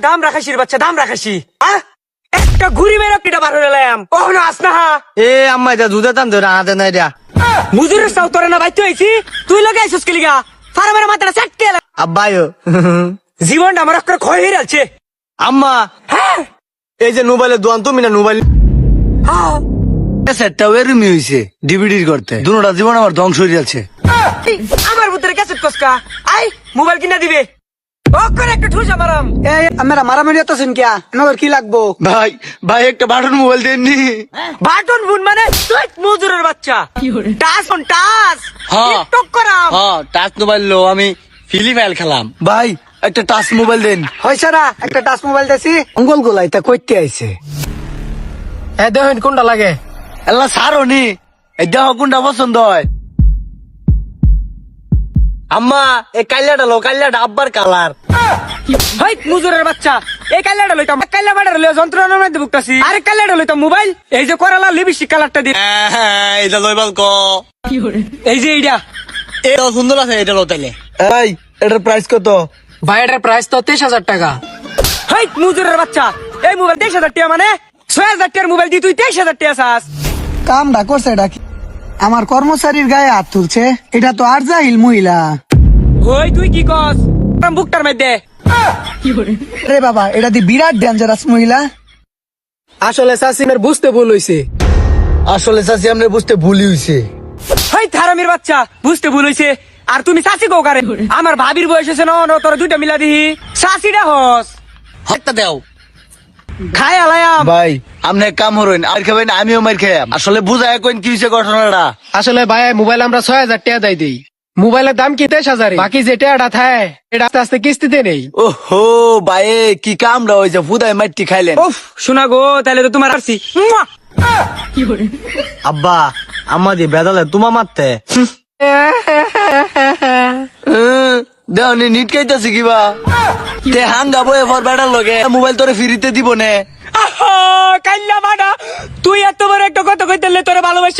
দাম রাখাসি রে বাচ্চা, দাম রাখাসি। একটা ঘুরি মেরে পিটা বার হয়ে এলাম। কখনো আস না হা। এ আম্মা এটা দুধে টান ধরে হাতে নাই দিয়া। মুজুরের সাউ তোরে না বাইতে হয়েছি, তুই লগে আইসস কি লিগা? ফার্মের মাথাটা সেটকে এলাম। আব্বাইও জীবনটা আমার একটা ক্ষয় হয়ে যাচ্ছে। আম্মা হ্যাঁ এই যে মোবাইলের দোয়ান তুমি না মোবাইল হ্যাঁ। সেটটাও এরমি হইছে ডিভিডির করতে দুটা জীবন আমার ধ্বংস হয়ে যাচ্ছে। আমার ভিতরে ক্যাসেট কসকা আই মোবাইল কিনা দিবে। ও করে একটা ঠুসা মারাম। এই আমরা মারামারি হতেছেন কিয়া নগর কি লাগবো? ভাই ভাই একটা বাটন মোবাইল দেননি। বাটন ফোন মানে তুই মুজুরের বাচ্চা। Touch phone touch. হ্যাঁ। টিকটক করাম। হ্যাঁ টাচ মোবাইল লো আমি ফ্রি ফায়ার খেলাম। ভাই একটা টাচ মোবাইল দেন। হয়েছে না একটা টাচ মোবাইল দিছি অঙ্গল গোলাই তা কইতে আইছে। দেখেন কোনটা লাগে। এলা সারো নি এই দেহ কোনটা পছন্দ হয়? আম্মা এই কাল্লাটা লো, কাল্লাটা আব্বার কালার। হাই মুজুরের বাচ্চা, এই কাল্লাটা লইতাম, কাল্লা বাড়ার লইয়া যন্ত্রণার মধ্যে ভুগতাছি। আরে কাল্লাটা লইতাম মোবাইল, এই যে করালা লিপস্টিক কালারটা দি। এটা লইবাল ক এই যে এইটা এটা সুন্দর আছে, এটা লো তাইলে। এই এটার প্রাইস কত? ভাই এটার প্রাইস তো 23,000 টাকা। হাই মুজুরের বাচ্চা, এই মোবাইল 23,000 টাকা মানে 6,000 টাকার মোবাইল দি তুই 23,000 টাকা চাস। কামটা করছে এটা কি? আমার কর্মচারীর গায়ে হাত তুলছে। এটা তো আর জাহিল মহিলা। ওই তুই কি কস? বুকটার মধ্যে রে বাবা এটা দি বিরাট ডেঞ্জারাস মহিলা। আসলে সাসিমের বুঝতে ভুল হইছে। আসলে চাচি আমরা বুঝতে ভুলই হইছে। হাই থারামির বাচ্চা, বুঝতে ভুল হইছে। আর তুমি চাচি কও কারে? আমার ভাবির বয়স হয়েছে না, তোর দুইটা মিলা দিহি চাচিটা হস। একটা দেও খাই আলায়াম। ভাই আপনি এক কাম হরেন আর খাবেন আমিও মার খাইয়াম। আসলে বুঝায় কোন কি হইছে ঘটনাটা। আসলে ভাই মোবাইল আমরা 6,000 টাকা দেই দিই। মোবাইলের দাম কি 23,000, বাকি যে টাকাটা থাকে এটা আস্তে আস্তে কিস্তিতে নেই। ওহো ভাই কি কামটা হইছে ফুদায় মাটি খাইলেন। উফ শোনা গো, তাহলে তো তোমার আসছি। আব্বা আম্মা দিয়ে বেদালে তোমা মারতে দেওনি নিট খাইতেছি কিবা তে হাঙ্গা বয়ে ফর বেড়ার লগে মোবাইল তোরে ফ্রিতে দিব নে। কাল্লা বাড়া, তুই এত বড় একটা কথা কইতে তোরে ভালোবাসি।